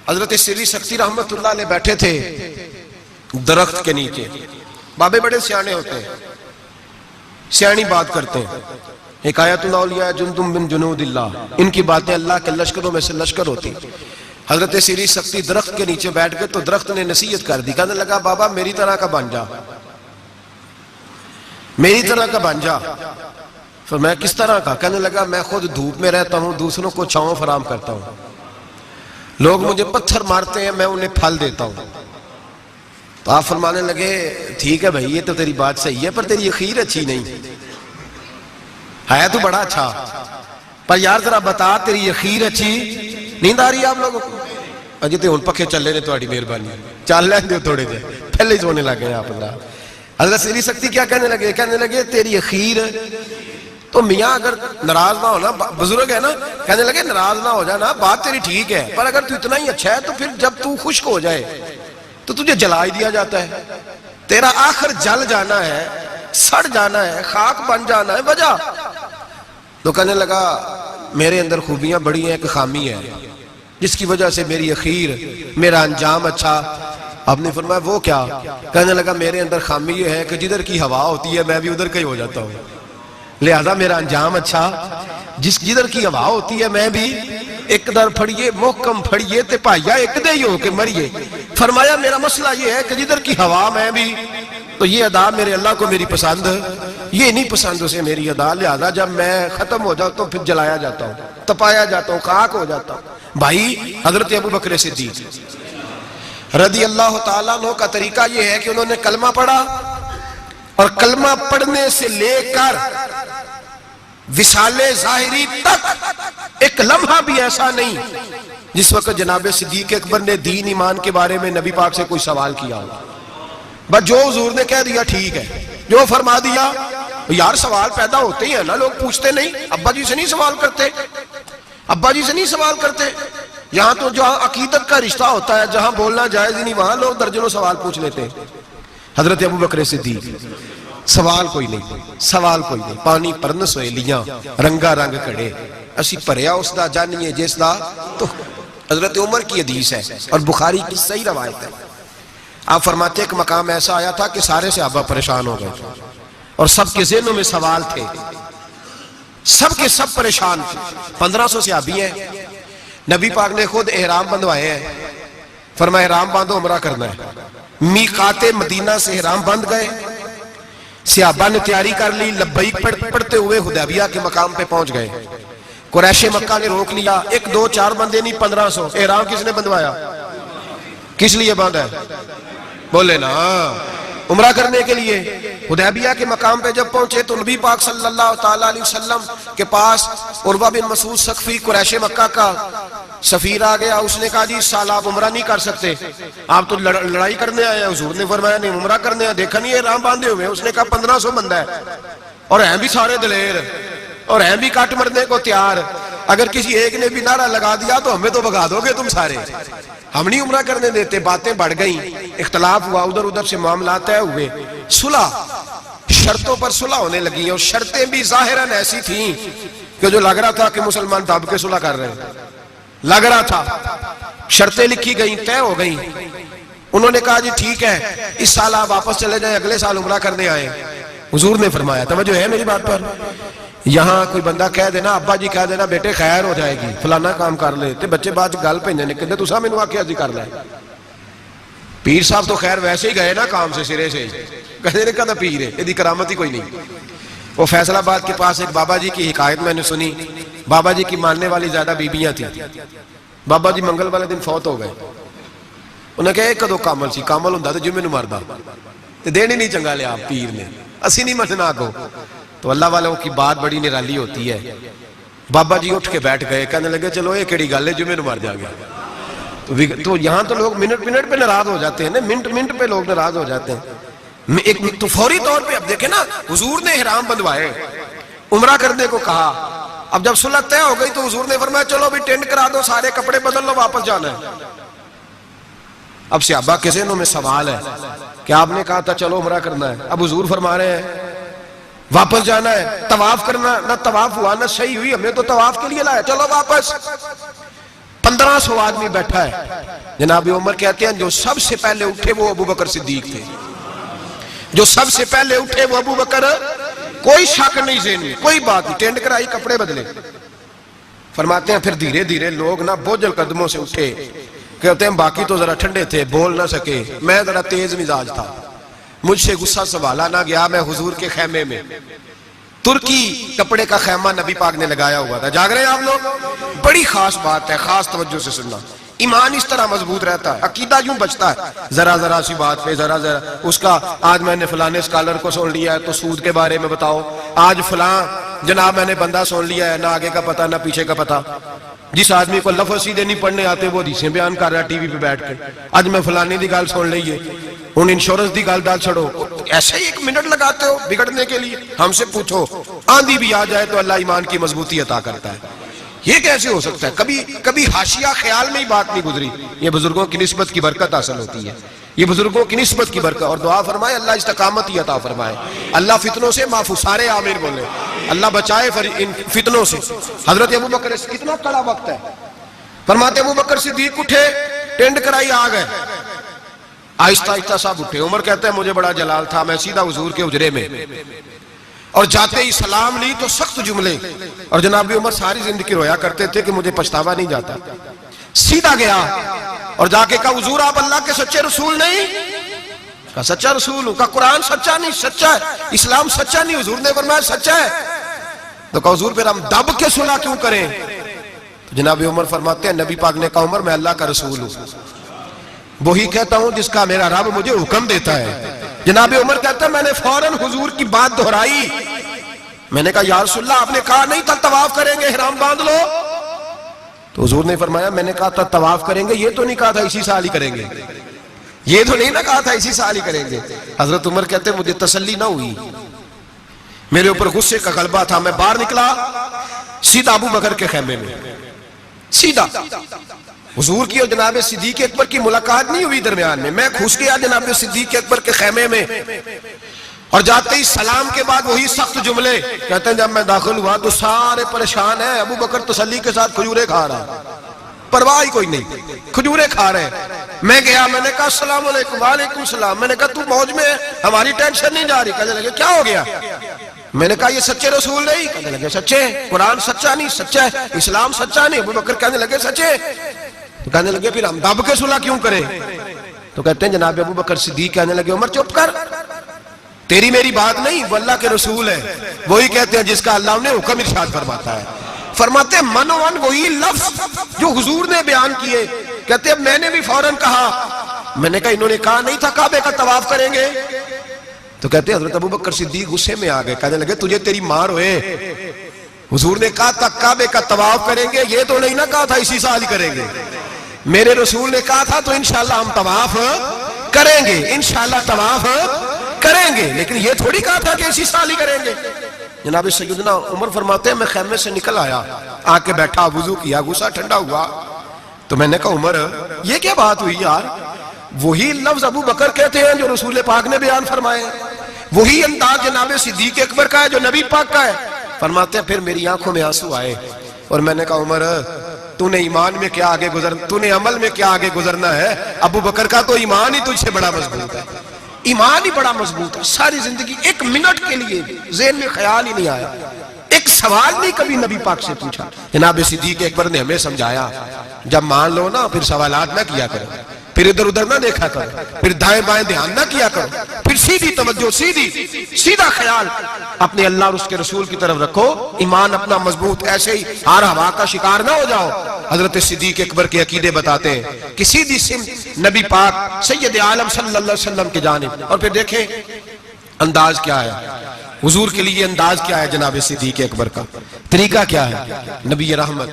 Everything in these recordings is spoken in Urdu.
حضرت سری سکتی رحمت اللہ علیہ بیٹھے تھے درخت کے نیچے. بابے بڑے سیانے ہوتے ہیں, سیانی بات کرتے ہیں. ایک آیت الاولیاء جندم من جنود اللہ, ان کی باتیں اللہ کے لشکروں میں سے لشکر ہوتی. حضرت سری سکتی درخت کے نیچے بیٹھ گئے تو درخت نے نصیحت کر دی. کہنے لگا بابا میری طرح کا بن جا, میری طرح کا بن جا. فرمایا کس طرح کا؟ کہنے لگا میں خود دھوپ میں رہتا ہوں, دوسروں کو چھاؤں فراہم کرتا ہوں. لوگ مجھے پتھر مارتے ہیں, میں انہیں پھل دیتا ہوں. تو آپ فرمانے لگے ٹھیک ہے بھائی یہ تو تیری بات صحیح ہے, پر تیری اخیر اچھی نہیں ہے. تو بڑا اچھا, پر یار ذرا بتا تیری اخیر اچھی. نیند آ رہی ہے آپ لوگوں کو؟ اجی تے ہن پکھے چلے نے, تہاڈی مہربانی چل لین دیو تھوڑے دیر, پہلے ہی سونے لگ گئے آپ. حضرت سری سکتی کیا کہنے لگے؟ کہنے لگے تیری اخیر تو میاں اگر ناراض نہ ہونا, بزرگ ہے نا, کہنے لگے ناراض نہ ہو جانا, بات تیری ٹھیک ہے, پر اگر تو اتنا ہی اچھا ہے تو پھر جب تو خشک ہو جائے تو تجھے جلا ہی دیا جاتا ہے. تیرا آخر جل جانا ہے, سڑ جانا ہے, خاک بن جانا ہے, وجہ. تو کہنے لگا میرے اندر خوبیاں بڑی ہیں, ایک خامی ہے جس کی وجہ سے میری اخیر, میرا انجام اچھا. آپ نے فرمایا وہ کیا؟ کہنے لگا میرے اندر خامی یہ ہے کہ جدھر کی ہوا ہوتی ہے میں بھی ادھر کا ہی ہو جاتا ہوں, لہذا میرا انجام اچھا. جدھر کی ہوا ہوتی ہے میں بھی ایک در پھڑیے محکم پھڑیے تے پائیا ایک دے ہی ہو کے مریے. فرمایا میرا مسئلہ یہ ہے کہ جدھر کی ہوا میں بھی, تو یہ ادا میرے اللہ کو میری پسند, یہ نہیں پسند اسے میری ادا, لہذا جب میں ختم ہو جاتا ہوں پھر جلایا جاتا ہوں, تپایا جاتا ہوں, خاک ہو جاتا ہوں. بھائی حضرت ابو بکر صدیق رضی اللہ تعالیٰ عنہ کا طریقہ یہ ہے کہ انہوں نے کلمہ پڑھا, اور کلمہ پڑھنے سے لے کر وصال ظاہری تک ایک لمحہ بھی ایسا نہیں جس وقت جناب صدیق اکبر نے دین ایمان کے بارے میں نبی پاک سے کوئی سوال کیا ہو. بس جو حضور نے کہہ دیا ٹھیک ہے, جو فرما دیا. یار سوال پیدا ہوتے ہی ہیں نا, لوگ پوچھتے نہیں, ابا جی سے نہیں سوال کرتے, ابا جی سے نہیں سوال کرتے. یہاں تو جہاں عقیدت کا رشتہ ہوتا ہے, جہاں بولنا جائز ہی نہیں, وہاں لوگ درجنوں سوال پوچھ لیتے ہیں. حضرت ابو بکر صدیق سوال کوئی نہیں, سوال کوئی نہیں. پانی پرن سویلیاں رنگا رنگ کڑے, اسی پریا اس دا جانیے جس دا. تو حضرت عمر کی حدیث ہے اور بخاری کی صحیح روایت ہے. آپ فرماتے ایک مقام ایسا آیا تھا کہ سارے صحابہ پریشان ہو گئے اور سب کے ذہنوں میں سوال تھے, سب کے سب پریشان تھے. 1500 صحابی ہیں, نبی پاک نے خود احرام بندوائے ہیں. فرمایا احرام باندھو, عمرہ کرنا ہے. میقات مدینہ سے احرام بند گئے, صحابہ نے تیاری کر لی, لبیک پڑھتے ہوئے حدیبیہ کے مقام پہ پہنچ گئے. قریش مکہ نے روک لیا, 1 2 4 بندے نہیں 1500. احرام کس نے بندوایا؟ کس لیے باندھا ہے؟ بولے نا, عمرہ کرنے کے لیے. حدیبیہ کے مقام پہ جب پہنچے تو نبی پاک صلی اللہ تعالیٰ علیہ وسلم کے پاس عروہ بن مسعود ثقفی قریش مکہ کا سفیر آ گیا. اس نے کہا جی اس سال آپ عمرہ نہیں کر سکتے, آپ تو لڑائی کرنے آئے ہیں. حضور نے فرمایا نہیں, عمرہ کرنے آئے. دیکھا نہیں احرام باندھے ہوئے. اس نے کہا 1500 بندہ ہے, اور ہیں بھی سارے دلیر, اور ہیں بھی کاٹ مرنے کو تیار. اگر کسی ایک نے بھی نعرہ لگا دیا تو ہمیں تو بھگا دو گے تم سارے, ہم نہیں عمرہ کرنے دیتے. باتیں بڑھ گئیں, اختلاف ہوا, ادھر ادھر سے معاملات طے ہوئے, صلح, شرطوں پر صلح ہونے لگی. اور شرطیں بھی ظاہراً ایسی تھیں کہ جو لگ رہا تھا کہ مسلمان دب کے صلح کر رہے ہیں, لگ رہا تھا. شرطیں لکھی گئیں, طے ہو گئیں. انہوں نے کہا جی ٹھیک ہے اس سال آپ واپس چلے جائیں, اگلے سال عمرہ کرنے آئے. حضور نے فرمایا, توجہ ہے میری بات پر, یہاں کوئی بندہ کہہ دینا, ابا جی کہہ دینا بیٹے خیر ہو جائے گی, فلانا کام کر لے, تے بچے بعد گل پہ نہیں کہتے تسا مینوں آکھیا جی کر لے. پیر صاحب تو خیر ویسے ہی گئے نا کام سے سرے سے, کہتے نے کہا پیر ہے, یہ کرامت ہی کوئی نہیں. وہ فیصل آباد کے پاس ایک بابا جی کی حکایت میں نے سنی. بابا جی کی ماننے والی زیادہ بیبیاں تھیں. بابا جی منگل والے دن فوت ہو گئے. انہیں کہا کدو کامل سی, کامل ہوندا تے جمعے نوں مردا, تے دین ہی نہیں چنگا لیا پیر نے, اسی نہیں مننا کو. تو اللہ والوں کی بات بڑی نرالی ہوتی ہے. بابا جی اٹھ کے بیٹھ گئے, کہنے لگے چلو یہ کیڑی گل ہے, جمعے نوں مر جا گیا. تو یہاں تو لوگ منٹ منٹ پہ ناراض ہو جاتے ہیں نا, منٹ منٹ پہ لوگ ناراض ہو جاتے ہیں. ایک تو فوری طور پہ اب دیکھیں نا, حضور نے احرام بندوائے, عمرہ کرنے کو کہا. اب جب صلح طے ہو گئی تو حضور نے فرمایا چلو بھی ٹینٹ کرا دو, سارے کپڑے بدل لو, واپس جانا ہے. اب صحابہ کے ذہنوں میں سوال ہے کہ آپ نے کہا تھا چلو عمرہ کرنا ہے, اب حضور فرما رہے ہیں واپس جانا ہے. طواف کرنا, نہ طواف ہوا نہ صحیح ہوئی, ہمیں تو طواف کے لیے لایا, چلو واپس. 1500 آدمی بیٹھا ہے. جناب عمر کہتے ہیں جو سب سے پہلے اٹھے وہ ابو بکر صدیق تھے. جو سب سے پہلے اٹھے وہ ابو بکر. کوئی شک نہیں ذہن میں, کوئی بات نہیں. ٹینڈ کرائی, کپڑے بدلے. فرماتے ہیں پھر دھیرے دھیرے لوگ نا بوجھل قدموں سے اٹھے. کہتے ہیں باقی تو ذرا ٹھنڈے تھے, بول نہ سکے, میں ذرا تیز مزاج تھا, مجھ سے غصہ سنبھالا نہ گیا. میں حضور کے خیمے میں, ترکی کپڑے کا خیمہ نبی پاک نے لگایا ہوا تھا. جاگ رہے ہیں آپ لوگ؟ بڑی خاص بات ہے, خاص توجہ سے سننا. ایمان اس طرح مضبوط رہتا ہے, عقیدہ یوں بچتا ہے. ذرا ذرا سی بات پہ ذرا ذرا اس کا, آج میں نے فلانے اسکالر کو سن لیا ہے تو سود کے بارے میں بتاؤ. آج فلاں جناب میں نے بندہ سن لیا ہے, نہ آگے کا پتہ نہ پیچھے کا پتہ. جس آدمی کو لفظ سیدھے نہیں پڑھنے آتے وہ حدیثیں بیان کر رہا ہے ٹی وی پہ بیٹھ کے. آج میں فلانے دی گل سن لئیے, ان انشورنس دی گل ڈال چھڑو. ایسے ہی 1 منٹ لگاتے ہو بگڑنے کے لیے. ہم سے پوچھو, آندھی بھی آ جائے تو اللہ ایمان کی مضبوطی عطا کرتا ہے. یہ کیسے ہو سکتا ہے؟ کبھی حاشیہ خیال میں ہی بات نہیں گزری. یہ بزرگوں کی نسبت کی برکت حاصل ہوتی ہے, یہ بزرگوں کی نسبت کی برکت. اور دعا فرمائے اللہ استقامت ہی عطا فرمائے, اللہ فتنوں سے محفوظ. سارے آمین بولے, اللہ بچائے ان فتنوں سے. حضرت ابو بکر, کتنا کڑا وقت ہے. فرماتے ابو بکر صدیق اٹھے, ٹینڈ کرائی, آ گئے. آہستہ آہستہ سب اٹھے. عمر کہتے ہیں مجھے بڑا جلال تھا, میں سیدھا حضور کے حجرے میں, اور جاتے ہی سلام لی تو سخت جملے. اور جناب عمر ساری زندگی رویا کرتے تھے کہ مجھے پچھتاوا نہیں جاتا. سیدھا گیا اور جا کے کہا حضور آپ اللہ کے سچے رسول نہیں؟ کہا سچا رسول ہوں. کہا قرآن سچا نہیں؟ سچا ہے. اسلام سچا نہیں؟ حضور نے فرمایا سچا ہے. تو کہا حضور پھر ہم دب کے صلح کیوں کریں؟ جناب عمر فرماتے ہیں نبی پاک نے کہا عمر میں اللہ کا رسول ہوں, وہی کہتا ہوں جس کا میرا رب مجھے حکم دیتا ہے. جناب عمر کہتا ہے میں نے فوراً حضور کی بات دہرائی. میں نے کہا یا رسول اللہ آپ نے کہا نہیں تھا طواف کریں گے, احرام باندھ لو. تو حضور نے فرمایا میں نے کہا تھا طواف کریں گے, یہ تو نہیں کہا تھا اسی سال ہی کریں گے, یہ تو نہیں نہ کہا تھا اسی سال ہی کریں گے. حضرت عمر کہتے ہیں مجھے تسلی نہ ہوئی, میرے اوپر غصے کا غلبہ تھا. میں باہر نکلا, سیدھا ابو بکر کے خیمے میں, سیدھا. حضور کی اور جناب صدیق اکبر کی ملاقات نہیں ہوئی درمیان میں. میں گھس گیا جناب صدیق اکبر کے خیمے میں, اور جاتے ہی سلام کے بعد وہی سخت جملے. کہتے ہیں جب میں داخل ہوا تو سارے پریشان ہیں. ابو بکر تسلی کے ساتھ کھجورے کھا رہا, پرواہ ہی کوئی نہیں, کھجورے کھا رہے ہیں. میں گیا, میں نے کہا السلام علیکم. وعلیکم السلام. میں نے کہا تو موج میں ہے, ہماری ٹینشن نہیں جا رہی. کہنے لگے کیا ہو گیا؟ میں نے کہا یہ سچے رسول نہیں؟ کہنے لگے سچے. قرآن سچا نہیں؟ سچا ہے. اسلام سچا نہیں؟ ابو بکر کہنے لگے سچے. تو کہنے لگے پھر ہم دب کے صلح کیوں کریں؟ تو کہتے ہیں جناب ابو بکر صدیق کہنے لگے عمر چپ کر, تیری میری بات نہیں, وہ اللہ کے رسول ہے. وہی کہتے ہیں جس کا اللہ انہیں حکم ارشاد فرماتا ہے. فرماتے ہیں من و من وہی لفظ جو حضور نے بیان کیے. کہتے ہیں میں نے بھی فوراً کہا. میں نے کہا انہوں نے کہا نہیں تھا کعبے کا طواف کریں گے؟ تو کہتے ہیں حضرت ابو بکر صدیق غصے میں آ گئے. کہنے لگے تجھے تیری ماں روئے, حضور نے کہا تھا کعبے کا طواف کریں گے, یہ تو نہیں نہ کہا تھا اسی سال ہی کریں گے. میرے رسول نے کہا تھا تو انشاءاللہ ہم طواف کریں گے, انشاءاللہ طواف کریں گے, لیکن یہ تھوڑی کہا تھا کہ اسی سال ہی کریں گے. جناب سیدنا عمر فرماتے ہیں میں خیمے سے نکل آیا, آ کے بیٹھا, وضو کیا, غصہ ٹھنڈا ہوا. تو میں نے کہا عمر یہ کیا بات ہوئی یار؟ وہی لفظ ابو بکر کہتے ہیں جو رسول پاک نے بیان فرمائے, وہی انداز جناب صدیق اکبر کا ہے جو نبی پاک کا ہے. فرماتے ہیں پھر میری آنکھوں میں آنسو آئے, اور میں نے کہا عمر تو نے ایمان میں کیا آگے گزرنا, تو نے عمل میں کیا آگے گزرنا ہے؟ ابو بکر کا تو ایمان ہی تجھ سے بڑا مضبوط ہے, ایمان ہی بڑا مضبوط ہے. ساری زندگی 1 منٹ کے لیے ذہن میں خیال ہی نہیں آیا, ایک سوال نہیں کبھی نبی پاک سے پوچھا. جناب صدیق اکبر نے ہمیں سمجھایا جب مان لو نا پھر سوالات نہ کیا کرو, پھر ادھر ادھر نہ دیکھا کرو, پھر دائیں بائیں دھیان نہ کیا کرو, پھر سیدھی توجہ, سیدھا خیال اپنے اللہ اور اس کے رسول کی طرف رکھو. ایمان اپنا مضبوط, ایسے ہی ہر ہوا کا شکار نہ ہو جاؤ. حضرت صدیق اکبر کے عقیدے بتاتے ہیں کہ سیدھی سمت نبی پاک سید عالم صلی اللہ علیہ وسلم کی جانب. اور پھر دیکھیں انداز کیا ہے حضور کے لیے, انداز کیا ہے جناب صدیق اکبر کا, طریقہ کیا ہے. نبی رحمت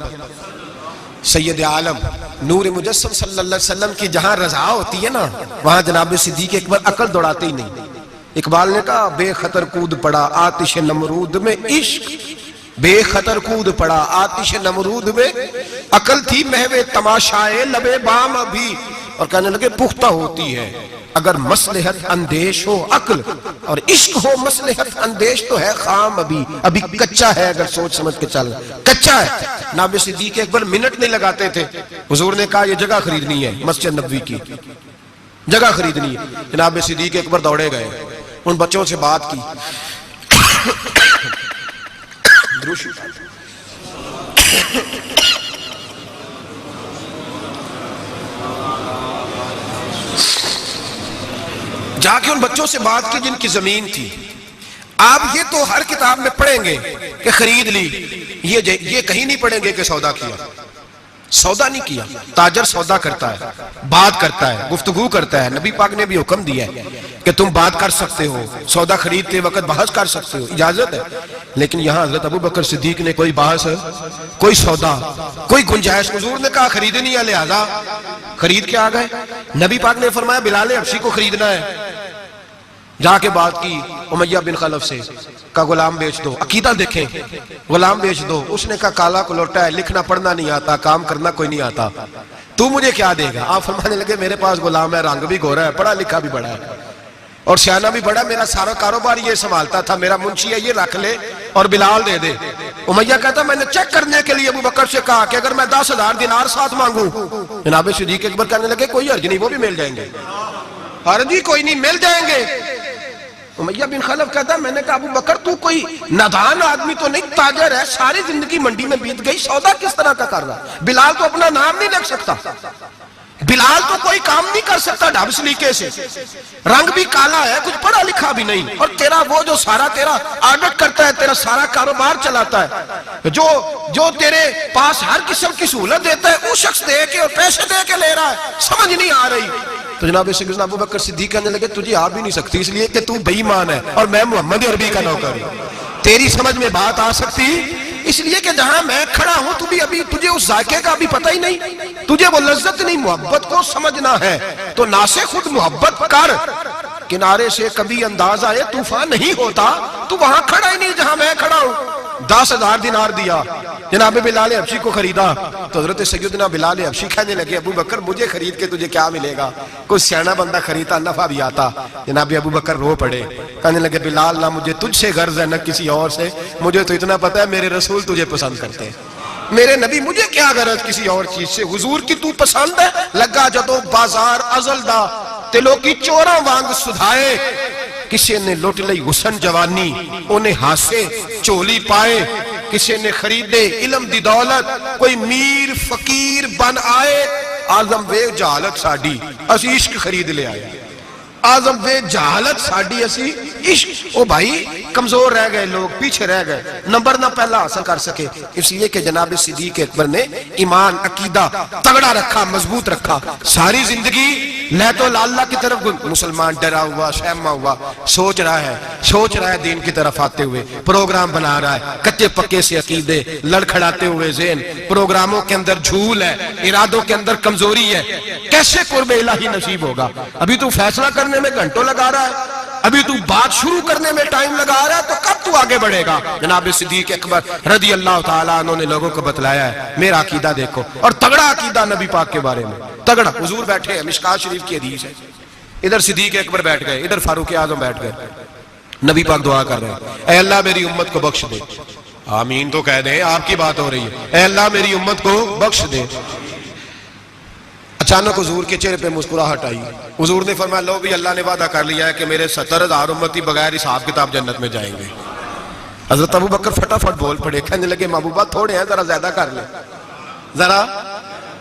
سید عالم نور مجسم صلی اللہ علیہ وسلم کی جہاں رضا ہوتی ہے نا, وہاں جناب صدیق اکبر عقل دوڑاتے ہی نہیں. اقبال نے کہا بے خطر کود پڑا آتش نمرود میں عشق, بے خطر کود پڑا آتش نمرود میں عقل تھی محو تماشائے لبے بام ابھی. اور کہنے لگے پختہ ہوتی ہے اگر مصلحت اندیش ہو عقل, اور عشق ہو مصلحت اندیش تو ہے خام ابھی, ابھی کچا ہے اگر سوچ سمجھ کے چل, کچا ہے. جناب صدیق اکبر منٹ نہیں لگاتے تھے. حضور نے کہا یہ جگہ خریدنی ہے مسجد نبوی کی, جگہ خریدنی ہے. جناب صدیق اکبر دوڑے گئے, ان بچوں سے بات کی. جا کے ان بچوں سے بات کی جن کی زمین تھی. آپ یہ تو ہر کتاب میں پڑھیں گے کہ خرید لی, یہ کہیں نہیں پڑھیں گے کہ سودا کیا. سودا نہیں کیا. تاجر سودا کرتا ہے, بات کرتا ہے, گفتگو کرتا ہے. نبی پاک نے بھی حکم دیا ہے کہ تم بات کر سکتے ہو, سودا خریدتے وقت بحث کر سکتے ہو, اجازت ہے. لیکن یہاں حضرت ابو بکر صدیق نے کوئی بحث, کوئی سودا, کوئی گنجائش. حضور نے کہا خریدنی ہے, لہذا خرید کے آ گئے. نبی پاک نے فرمایا بلال حبشی کو خریدنا ہے. جا کے بات کی امیہ بن خلف سے, کا غلام بیچ دو. عقیدہ دیکھیں, غلام بیچ دو. اس نے کہا کالا کلوٹا ہے, لکھنا پڑھنا نہیں آتا, کام کرنا کوئی نہیں آتا, تو مجھے کیا دے گا؟ آپ فرمانے لگے میرے پاس غلام ہے, رنگ بھی گورا ہے, پڑھا لکھا بھی بڑا ہے اور سیانہ بھی بڑا, میرا سارا کاروبار یہ سنبھالتا تھا, میرا منشی ہے, یہ رکھ لے اور بلال دے دے. امیہ کہتا میں نے چیک کرنے کے لیے ابو بکر سے کہا کہ اگر میں 10,000 دینار ساتھ مانگوں. جناب صدیق اکبر کہنے لگے کوئی حرج نہیں, وہ بھی مل جائیں گے. حرج ہی کوئی نہیں, مل جائیں گے. امیہ بن خلف کہتا میں نے کہا ابو بکر تو کوئی نادان آدمی تو نہیں, تاجر ہے, ساری زندگی منڈی میں بیت گئی, سودا کس طرح کا کر رہا؟ بلال تو اپنا نام نہیں لکھ سکتا, بلال تو کوئی کام نہیں کر سکتا ڈھب سلیقے سے, رنگ بھی کالا ہے, کچھ پڑھا لکھا بھی نہیں, اور تیرا وہ جو سارا تیرا آڈٹ کرتا ہے, تیرا سارا کاروبار چلاتا ہے, جو تیرے پاس ہر قسم کی سہولت دیتا ہے, وہ شخص دے کے اور پیسے دے کے لے رہا ہے, سمجھ نہیں آ رہی. تو جناب سیدنا ابو بکر صدیق کہنے لگے تجھے آ بھی نہیں سکتی, اس لیے کہ تو بے ایمان ہے اور میں محمد عربی کا نوکر ہوں. تیری سمجھ میں بات آ سکتی اس لیے کہ جہاں میں کھڑا ہوں تو بھی ابھی تجھے اس ذائقے کا بھی پتہ ہی نہیں, تجھے وہ لذت نہیں, محبت کو سمجھنا ہے تو ناسے خود محبت کر. کنارے سے کبھی انداز آئے طوفان نہیں ہوتا, تو وہاں کھڑا ہی نہیں جہاں میں کھڑا ہوں. 10,000 دینار دیا, جناب بلال حبشی کو خریدا. تو حضرت سیدنا بلال حبشی کہنے لگے ابو بکر مجھے خرید کے تجھے کیا ملے گا, کوئی سیانا بندہ خریدتا نفع بھی آتا. جناب ابو بکر رو پڑے, کہنے لگے بلال نہ مجھے تجھ سے غرض ہے نہ کسی اور سے, مجھے تو اتنا پتا ہے میرے رسول تجھے پسند کرتے ہیں, میرے نبی, مجھے کیا غرض کسی اور چیز سے, حضور کی تو پسند ہے. لگا جدو بازار ازل دا تلو کی چوراں وانگ سدھائے, کسی نے لوٹ لئی حسن جوانی انہیں ہاسے چولی پائے, کسی نے خریدے علم دی دولت کوئی میر فقیر بن آئے. آزم وے جہالت ساڈی اسی عشق خرید لے آئے, آزم وے جہالت ساڈی اسی عشق. او بھائی کمزور رہ گئے لوگ, پیچھے رہ گئے, نمبر نہ پہلا حاصل کر سکے, اس لیے کہ جناب صدیق اکبر نے ایمان عقیدہ تگڑا رکھا, مضبوط رکھا. ساری زندگی لیتو اللہ کی طرف, مسلمان ڈرا ہوا شہما ہوا, سوچ رہا ہے دین کی طرف آتے ہوئے, پروگرام بنا رہا ہے, کچے پکے سے عقیدے لڑکھڑاتے ہوئے ذہن, پروگراموں کے اندر جھول ہے, ارادوں کے اندر کمزوری ہے. کیسے قرب الہی نصیب ہوگا؟ ابھی تو فیصلہ کرنے میں گھنٹوں لگا رہا ہے, ابھی تو بات شروع کرنے میں ٹائم لگا رہا ہے, تو کب تو آگے بڑھے گا؟ جناب صدیق اکبر رضی اللہ تعالیٰ عنہ نے لوگوں کو بتلایا ہے میرا عقیدہ دیکھو, اور تگڑا عقیدہ نبی پاک کے بارے میں, تگڑا. حضور بیٹھے ہیں, مشکات شریف کی حدیث ہے, ادھر صدیق اکبر بیٹھ گئے, ادھر فاروق اعظم بیٹھ گئے. نبی پاک دعا کر رہے ہیں اے اللہ میری امت کو بخش دے. آمین تو کہہ دیں, آپ کی بات ہو رہی ہے, اے اللہ میری امت کو بخش دے. اچانک حضور کے چہرے پہ مسکراہٹ آئی. حضور نے فرمایا لو بھی اللہ نے وعدہ کر لیا ہے کہ میرے 70,000 امتی بغیر حساب کتاب جنت میں جائیں گے. حضرت ابو بکر فٹافٹ بول پڑے, کہنے لگے محبوبہ تھوڑے ہیں, ذرا زیادہ کر لیں. ذرا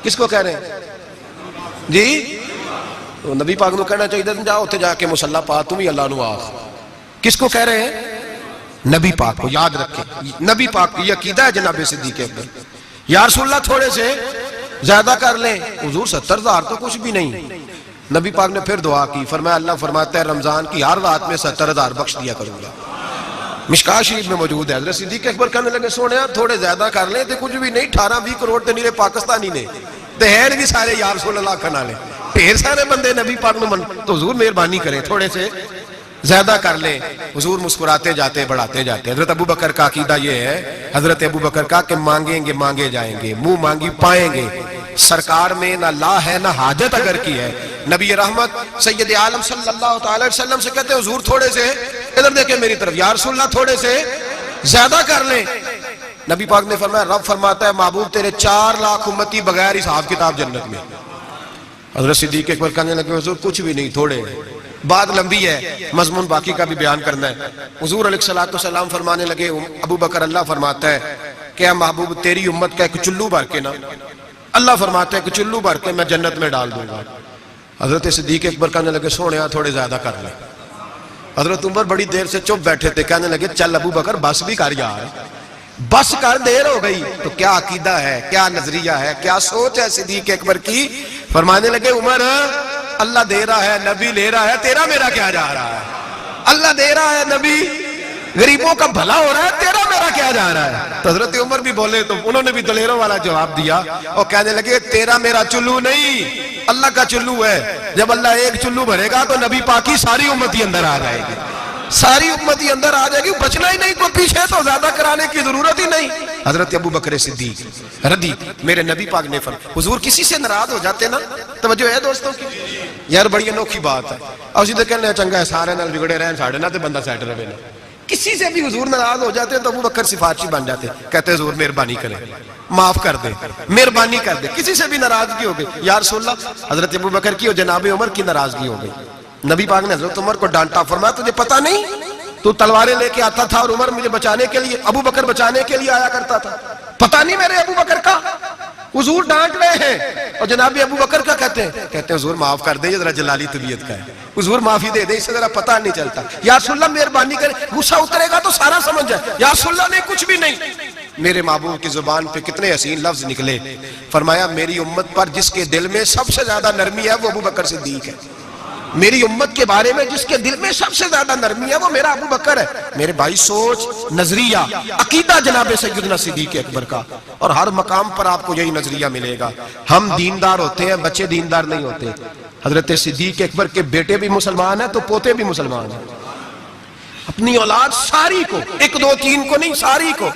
کس کو کہہ رہے ہیں جی؟ نبی پاک نو کہنا چاہیے جاؤ اتنے جا کے مسلح پا تم ہی اللہ نو آخ. کس کو کہہ رہے ہیں؟ نبی پاک کو. یاد رکھیں نبی پاک کی عقیدہ ہے جناب صدیق اکبر. یا رسول اللہ تھوڑے سے زیادہ کر لیں. حضور 70,000 تو کچھ بھی نہیں. نبی پاک نے پھر دعا کی, فرمایا اللہ فرماتا ہے رمضان کی ہر رات میں 70,000 بخش دیا کروں گا. مشکات شریف میں موجود ہے. حضرت صدیق اکبر کہنے لگے سونے تھوڑے زیادہ کر لیں تو کچھ بھی نہیں, 18-20 کروڑ تے نیرے پاکستانی نے دہین بھی سارے یا رسول اللہ کھنا لیں, ڈھیر سارے بندے نبی پاک نو من. تو حضور مہربانی کریں تھوڑے سے زیادہ کر لیں. حضور مسکراتے جاتے بڑھاتے جاتے. حضرت ابو بکر کا عقیدہ یہ ہے, حضرت ابو بکر کا کہ مانگیں گے مانگے جائیں گے, منہ مانگی پائیں گے. سرکار میں نہ لا ہے نہ حاجت اگر کی ہے. نبی رحمت سید عالم صلی اللہ تعالی وسلم سے کہتے ہیں حضور تھوڑے سے ادھر دیکھیں میری طرف, یا رسول اللہ تھوڑے سے زیادہ کر لیں. نبی پاک نے فرمایا رب فرماتا ہے محبوب تیرے 4 لاکھ امتی بغیر حساب کتاب جنت میں. حضرت صدیق اکبر کہنے لگے حضور کچھ بھی نہیں، تھوڑے ہیں. بات لمبی ہے، مضمون باقی کا بھی بیان کرنا ہے. حضور علیہ الصلوۃ والسلام فرمانے لگے ابو بکر اللہ فرماتا ہے کہ محبوب تیری امت کا ایک چلو بھر کے نا، اللہ فرماتا ہے کہ چلو بھر کے میں جنت میں ڈال دوں گا. حضرت صدیق اکبر کہنے لگے سونیا تھوڑے زیادہ کر لیں. حضرت عمر بڑی دیر سے چپ بیٹھے تھے، کہنے لگے چل ابو بکر بس بھی کر یار، بس کر، دیر ہو گئی. تو کیا عقیدہ ہے، کیا نظریہ ہے، کیا سوچ ہے صدیق اکبر کی. فرمانے لگے عمر اللہ دے رہا ہے، نبی لے رہا ہے، تیرا میرا کیا جا رہا ہے. اللہ دے رہا ہے، نبی غریبوں کا بھلا ہو رہا ہے، تیرا میرا کیا جا رہا ہے. تو حضرت عمر بھی بولے تو انہوں نے بھی دلیروں والا جواب دیا اور کہنے لگے تیرا میرا چلو نہیں، اللہ کا چلو ہے. جب اللہ ایک چلو بھرے گا تو نبی پاک کی ساری امتی اندر آ جائے گی، ساری امتی اندر آ جائے گی، بچنا ہی نہیں. تو پیچھے تو زیادہ کرانے کی ضرورت ہی نہیں. حضرت ابو بکر صدیق رضی میرے نبی پاک نے فرمایا حضور کسی سے ناراض ہو جاتے نا، توجہ ہے دوستوں کی یار بڑی انوکھی بات ہے. اور سیدھے کہنے چنگا ہے سارے نال بگڑے رہن ساڑھے نہ تے بندہ سیٹ رہے نا. کسی سے بھی حضور ناراض ہو جاتے ہیں تو ابو بکر سفارشی بن جاتے، کہتے حضور مہربانی کریں، معاف کر دیں، مہربانی کر دیں. کسی سے بھی ناراضگی ہو گئی یا رسول اللہ، حضرت ابو بکر کی اور جناب عمر کی ناراضگی ہو گئی. نبی پاک نے حضرت عمر کو ڈانٹا، فرمایا تجھے پتہ نہیں تو تلواریں لے کے آتا تھا اور عمر مجھے بچانے کے لیے، ابو بکر بچانے کے لیے آیا کرتا تھا، پتہ نہیں میرے ابو بکر کا. حضور ڈانٹ رہے ہیں اور جناب ابو بکر کا کہتے ہیں حضور معاف کر دیں، یہ ذرا جلالی طبیعت کا ہے، حضور معافی دے دیں، اس سے ذرا پتہ نہیں چلتا. یا رسول اللہ مہربانی کریں، غصہ اترے گا تو سارا سمجھ جائے. یا رسول اللہ نے کچھ بھی نہیں. میرے محبوب کی زبان پہ کتنے حسین لفظ نکلے. فرمایا میری امت پر جس کے دل میں سب سے زیادہ نرمی ہے وہ ابو بکر صدیق ہے. میری امت کے بارے میں جس کے دل میں سب سے زیادہ نرمی ہے وہ میرا ابو بکر ہے. میرے بھائی سوچ، نظریہ، عقیدہ جناب سیدنا صدیق اکبر کا، اور ہر مقام پر آپ کو یہی نظریہ ملے گا. ہم دیندار ہوتے ہیں، بچے دیندار نہیں ہوتے. حضرت صدیق اکبر کے بیٹے بھی مسلمان ہیں تو پوتے بھی مسلمان ہیں. اپنی اولاد ساری کو، 1 2 3 کو نہیں، ساری کو.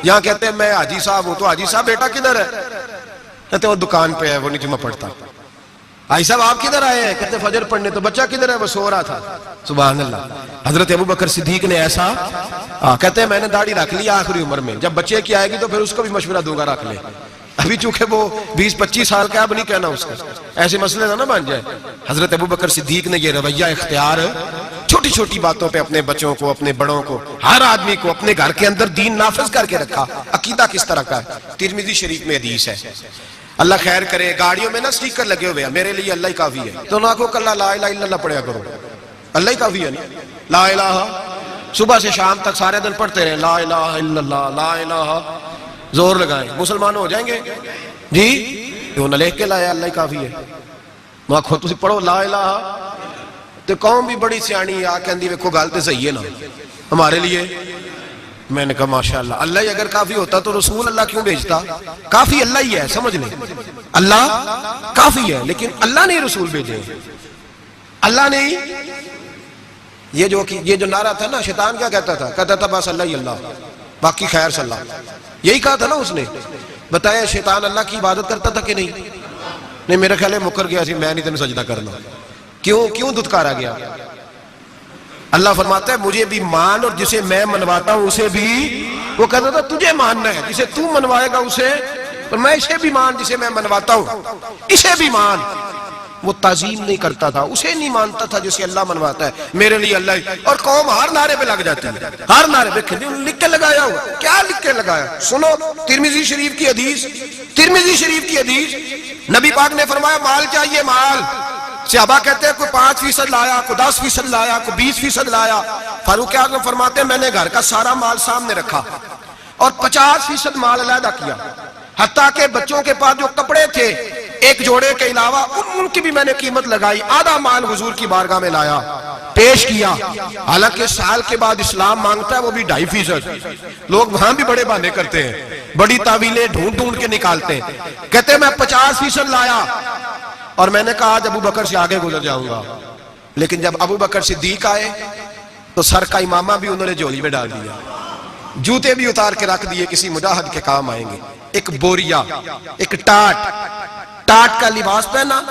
یہاں کہتے ہیں میں حاجی صاحب ہوں تو حاجی صاحب بیٹا کدھر ہے؟ کہتے ہیں وہ دکان پہ ہے، وہ نہیں جمعہ پڑھتا. حاجی صاحب آپ کدھر آئے ہیں؟ کہتے فجر پڑھنے. تو بچہ کدھر ہے؟ وہ سو رہا تھا. سبحان اللہ. حضرت ابو بکر صدیق نے ایسا کہتے ہیں میں نے داڑھی رکھ لی آخری عمر میں، جب بچے کی آئے گی تو پھر اس کو بھی مشورہ دوں گا رکھ لے. ابھی چونکہ وہ 20 25 سال کا اب نہیں کہنا اس کا، ایسے مسئلے نہ بن جائے. حضرت ابو بکر صدیق نے یہ رویہ اختیار چھوٹی چھوٹی باتوں پہ اپنے بچوں کو، اپنے بڑوں کو، ہر آدمی کو اپنے گھر کے اندر دین نافذ کر کے رکھا. عقیدہ کس طرح کا ہے؟ ترمذی شریف میں حدیث ہے، اللہ خیر کرے گاڑیوں میں نا سٹیکر لگے ہوئے ہیں میرے لیے اللہ ہی کافی ہے. تو نہ کو کل لا الہ الا اللہ پڑھیا کرو، اللہ ہی کافی ہے نا. لا الہ صبح سے شام تک سارے دن پڑھتے رہے، لا الہ الا اللہ، لا الہ، زور لگائیں مسلمان ہو جائیں گے جی. کیوں نہ لکھ کے لایا اللہ ہی کافی ہے. میں خود تسی پڑھو لا الہ. تو قوم بھی بڑی سیانی آ کہندی ویکھو گل تے صحیح ہے نا ہمارے لیے. میں نے کہا ماشاءاللہ اللہ ہی اگر کافی ہوتا تو رسول اللہ کیوں بھیجتا؟ کافی اللہ ہی ہے، سمجھ لیں اللہ کافی ہے، لیکن اللہ نے رسول بھیجے. اللہ نے یہ جو نعرہ تھا نا، شیطان کیا کہتا تھا؟ کہتا تھا بس اللہ ہی اللہ، باقی خیر صلی اللہ. یہی کہا تھا نا اس نے. بتایا شیطان اللہ کی عبادت کرتا تھا کہ نہیں میرا خیال ہے مکر گیا سی، میں نہیں تمہیں سجدہ کرنا. کیوں دھتکارا گیا؟ اللہ فرماتا ہے مجھے بھی مان، اور جسے میں منواتا ہوں اسے بھی. وہ کہتا تھا تجھے ماننا ہے، جسے تو منوائے گا اسے، اور میں اسے بھی مان جسے میں منواتا ہوں، اسے بھی مان. وہ تعظیم نہیں کرتا تھا، اسے نہیں مانتا تھا جسے اللہ منواتا ہے. میرے لیے اللہ ہی. اور قوم ہر نعرے پہ لگ جاتی ہے، ہر نعرے پہ لکھ کے لگایا ہوا. کیا لکھ کے لگایا؟ سنو ترمذی شریف کی حدیث، ترمذی شریف کی حدیث. نبی پاک نے فرمایا مال چاہیے مال. صحابہ کہتے ہیں کوئی 5% لایا، کوئی 10% لایا، کوئی 20% لایا. فاروق اعظم فرماتے ہیں میں نے گھر کا سارا مال سامنے رکھا اور 50% مال علیحدہ کیا، حتیٰ کہ بچوں کے پاس جو کپڑے تھے ایک جوڑے کے علاوہ ان کی بھی میں نے قیمت لگائی. آدھا مال حضور کی بارگاہ میں لایا، پیش کیا. حالانکہ سال کے بعد اسلام مانگتا ہے وہ بھی 2.5%. لوگ وہاں بھی بڑے بہانے کرتے ہیں، بڑی تعویلیں ڈھونڈ کے نکالتے ہیں. کہتے ہیں میں 50% لایا اور میں نے کہا آج ابو بکر سے آگے گزر جاؤں گا. لیکن جب ابو بکر صدیق آئے تو سر کا امامہ بھی انہوں نے جھولی میں ڈال دیا، جوتے بھی اتار کے رکھ دیے، کسی مجاہد کے کام آئیں گے. ایک بوریا، ایک ٹاٹ کا لباس پہنا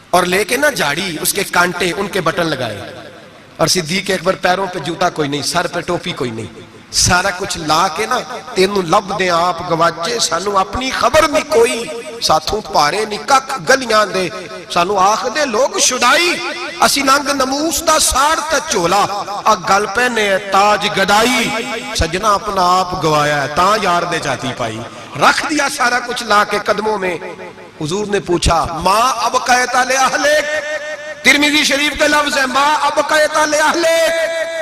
اور لے کے نا جھاڑی، اس کے کانٹے، ان کے بٹن لگائے. اور صدیق اکبر پیروں پہ جوتا کوئی نہیں، سر پہ ٹوپی کوئی نہیں، سارا کچھ لا کے نا تینوں لب دے آپ گواچے سانو اپنی خبر نہیں کوئی ساتھوں پارے نہیں کک گلیاں دے سانو آخ دے لوگ شدائی اسی ننگ نموس دا ساڑ تا چولا گل پہنے تاج گدائی سجنا اپنا آپ گوایا ہے تاں یار دے جاتی پائی رکھ دیا سارا کچھ لا کے قدموں میں حضور نے پوچھا ماں اب قیتا لے اہلک ترمذی شریف کے لفظ ہے ماں اب قیتا لے اہلک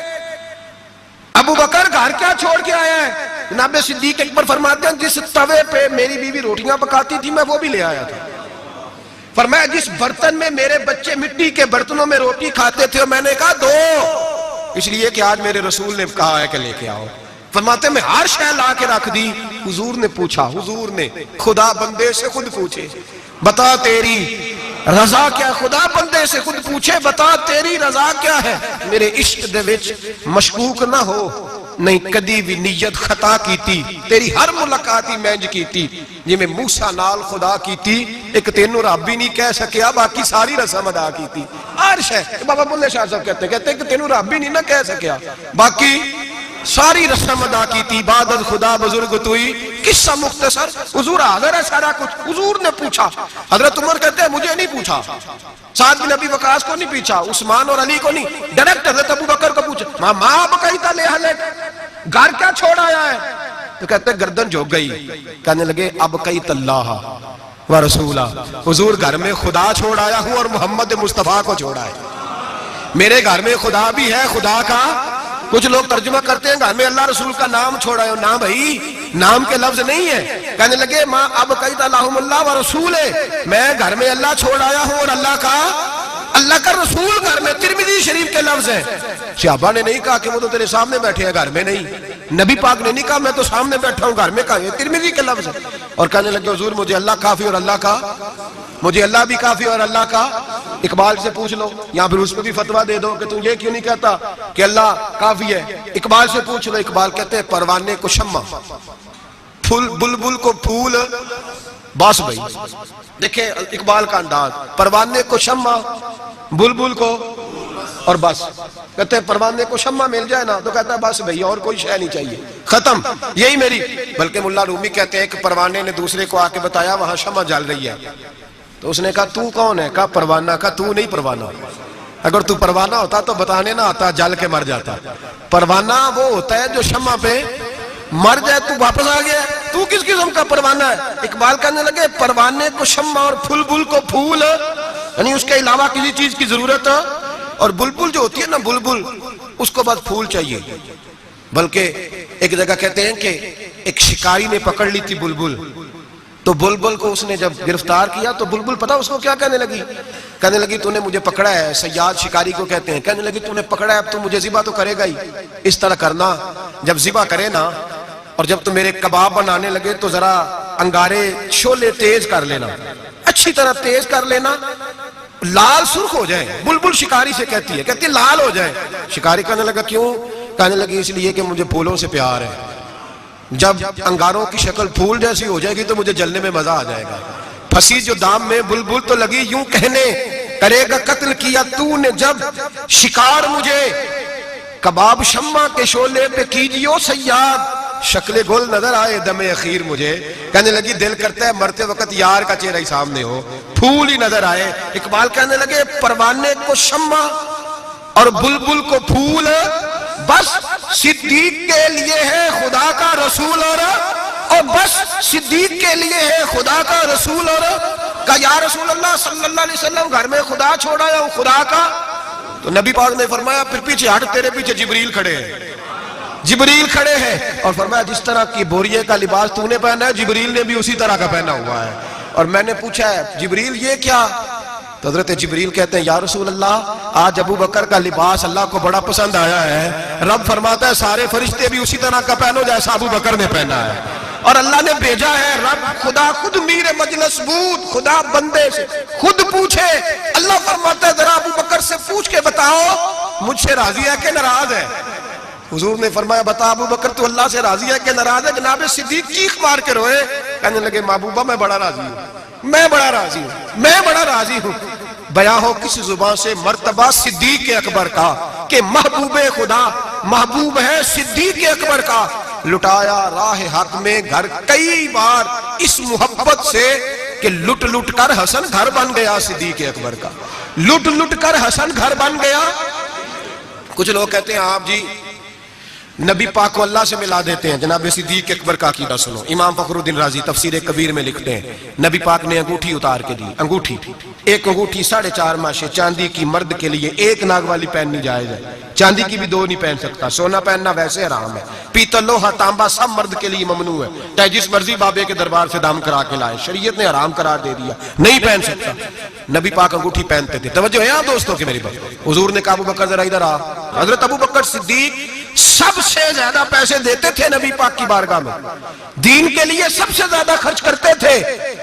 ابو بکر گھر کیا چھوڑ کے آیا ہے جناب صدیق اکبر فرماتے ہیں جس توے پہ میری بیوی روٹیاں پکاتی تھی میں وہ بھی لے آیا تھا فرمایا جس برتن میں میرے بچے مٹی کے برتنوں میں روٹی کھاتے تھے میں نے کہا دو اس لیے کہ آج میرے رسول نے کہا ہے کہ لے کے آؤ فرماتے ہیں میں ہر شے لا کے رکھ دی حضور نے پوچھا حضور نے خدا بندے سے خود پوچھے بتا تیری رضا کیا خدا بندے سے خود پوچھے بتا تیری رضا کیا ہے میرے عشق دے وچ مشکوک نہ ہو نہیں کدی بھی نیت خطا کیتی تیری ہر ملاقاتی مینج کیتی جی میں موسیٰ نال خدا کیتی ایک تینوں رب بھی نہیں کہہ سکیا باقی ساری رسم ادا کیتی عرش ہے بابا بلے شاہ صاحب کہتے ہیں کہ تینوں رب بھی نہیں نہ کہہ سکیا باقی ساری رسم ادا کی تھی عبادت خدا بزرگ توئی قصہ مختصر حضور حاضر ہے سارا کچھ حضور نے پوچھا حضرت عمر کہتے ہیں مجھے نہیں پوچھا سعد بن ابی وقاص کو نہیں پوچھا عثمان اور علی کو نہیں ڈائریکٹ حضرت ابو بکر کو پوچھا ماں بقیتا لے اہلک گھر کیا چھوڑ آیا ہے تو کہتے ہیں گردن جھک گئی کہنے لگے اب قیت اللہ و رسولہ حضور گھر میں خدا چھوڑ آیا ہوں اور محمد مصطفیٰ کو چھوڑا ہے میرے گھر میں خدا بھی ہے خدا کا کچھ لوگ ترجمہ کرتے ہیں گھر میں اللہ رسول کا نام چھوڑا ہے نام بھائی نام کے لفظ نہیں ہے کہنے لگے ماں اب قید اللہم اللہ و رسول میں گھر میں اللہ چھوڑ آیا ہوں اور اللہ کا رسول گھر میں ترمذی شریف کے لفظ ہیں صحابہ نے نہیں کہا کہ وہ تو تیرے سامنے بیٹھے ہیں گھر میں نہیں نبی پاک نے نہیں کہا میں تو سامنے بیٹھا ہوں گھر میں کہا یہ ترمذی کے لفظ ہے اور کہنے لگے حضور مجھے اللہ کافی اور اللہ کا مجھے اللہ بھی کافی اور اللہ کا اقبال سے پوچھ لو یا پھر اس پہ بھی فتویٰ دے دو کہ تم یہ کیوں نہیں کہتا کہ اللہ کافی ہے اقبال سے پوچھ لو اقبال کہتے ہیں پروانے کو شمع بلبل کو پھول بس بھائی دیکھیں اقبال کا انداز پروانے کو شمع بلبل کو اور بس کہتے ہیں پروانے کو شمع مل جائے نا تو کہتا ہے بس بھائی اور کوئی شے نہیں چاہیے ختم یہی میری بلکہ ملا رومی کہتے ہیں کہ پروانے نے دوسرے کو آ کے بتایا وہاں شمع جل رہی ہے تو اس نے کہا تو کون ہے کہا پروانہ کہا تو نہیں پروانہ اگر تو پروانہ ہوتا تو بتانے نہ آتا جل کے مر جاتا پروانہ وہ ہوتا ہے جو شمع پہ مر جائے تو واپس آ گیا تو کس قسم کا پروانہ ہے اقبال کہنے لگے پروانے کو شمع اور بلبل کو پھول یعنی اس کے علاوہ کسی چیز کی ضرورت اور بلبل جو ہوتی ہے نا بلبل اس کو بس پھول چاہیے بلکہ ایک جگہ کہتے ہیں کہ ایک شکاری نے پکڑ لی تھی بلبل تو بلبل کو اس نے جب گرفتار کیا تو بلبل پتا اس کو کیا کہنے لگی تو نے مجھے پکڑا ہے صیاد شکاری کو کہتے ہیں کہنے لگی تو نے پکڑا ہے اب تو مجھے ذبح تو کرے گا ہی اس طرح کرنا جب ذبح کرے نا اور جب تو میرے کباب بنانے لگے تو ذرا انگارے شولے تیز کر لینا اچھی طرح تیز کر لینا لال سرخ ہو جائے بلبل شکاری سے کہتی ہے لال ہو جائے شکاری کہنے لگا کیوں کہنے لگی اس لیے کہ مجھے پھولوں سے پیار ہے جب انگاروں کی شکل پھول جیسی ہو جائے گی تو مجھے جلنے میں مزہ آ جائے گا پھنسی جو دام میں بلبل تو لگی یوں کہنے کرے گا قتل کیا تو نے جب شکار مجھے کباب شمع کے شولے پہ کیجیو سیاد شکل گل نظر آئے دم اخیر مجھے کہنے لگی دل کرتا ہے مرتے وقت یار کا چہرہ ہی سامنے ہو پھول ہی نظر آئے اقبال کہنے لگے پروانے کو شمع اور بلبل کو پھول بس صدیق کے لیے ہے خدا کا رسول اور بس صدیق کے لیے ہے خدا کا رسول اور کہا یا رسول اللہ صلی اللہ علیہ وسلم گھر میں خدا چھوڑا یا خدا کا تو نبی پاک نے فرمایا پھر پیچھے ہٹ تیرے پیچھے جبریل کھڑے ہیں اور فرمایا جس طرح کی بوریے کا لباس تو نے پہنا ہے جبریل نے بھی اسی طرح کا پہنا ہوا ہے اور میں نے پوچھا ہے جبریل یہ کیا تو حضرت جبریل کہتے ہیں یا رسول اللہ آج ابو بکر کا لباس اللہ کو بڑا پسند آیا ہے رب فرماتا ہے سارے فرشتے بھی اسی طرح کا پہنو جیسا ابو بکر نے پہنا ہے اور اللہ نے بھیجا ہے رب خدا خود میر مجلس بود خدا بندے سے خود پوچھے اللہ فرماتا ہے ذرا ابو بکر سے پوچھ کے بتاؤ مجھ سے راضی ہے کہ ناراض ہے حضور نے فرمایا بتا ابو بکر تو اللہ سے راضی ہے کہ ناراض ہے جناب صدیق چیخ مار کے روئے کہنے لگے محبوبہ میں بڑا راضی ہوں بیان ہو کس زبان سے مرتبہ صدیق اکبر کا کہ محبوب خدا محبوب ہے صدیق اکبر کا، لٹایا راہ حق میں گھر کئی بار اس محبت سے کہ لٹ لٹ کر حسن گھر بن گیا صدیق اکبر کا، لٹ لٹ کر حسن گھر بن گیا۔ کچھ لوگ کہتے ہیں آپ جی نبی پاک کو اللہ سے ملا دیتے ہیں، جناب صدیق اکبر کا عقیدہ سنو۔ امام فخر الدین رازی تفسیر کبیر میں لکھتے ہیں نبی پاک نے انگوٹھی اتار کے دی، انگوٹھی ایک انگوٹھی 4.5 ماشے چاندی کی، مرد کے لیے ایک ناگ والی پہننی جائز ہے، چاندی کی بھی 2 نہیں پہن سکتا، سونا پہننا ویسے حرام ہے، پیتل لوہا تانبا سب مرد کے لیے ممنوع ہے، چاہے جس مرضی بابے کے دربار سے دام کرا کے لائے، شریعت نے حرام قرار دے دیا، نہیں پہن سکتا۔ نبی پاک انگوٹھی پہنتے تھے۔ توجہ ہے آپ دوستوں کی میری بات؟ حضور نے کہا ابو بکر ذرا ادھر آ۔ حضرت ابو بکر صدیق سب سے زیادہ پیسے دیتے تھے نبی پاک کی بارگاہ میں، دین کے لیے سب سے زیادہ خرچ کرتے تھے،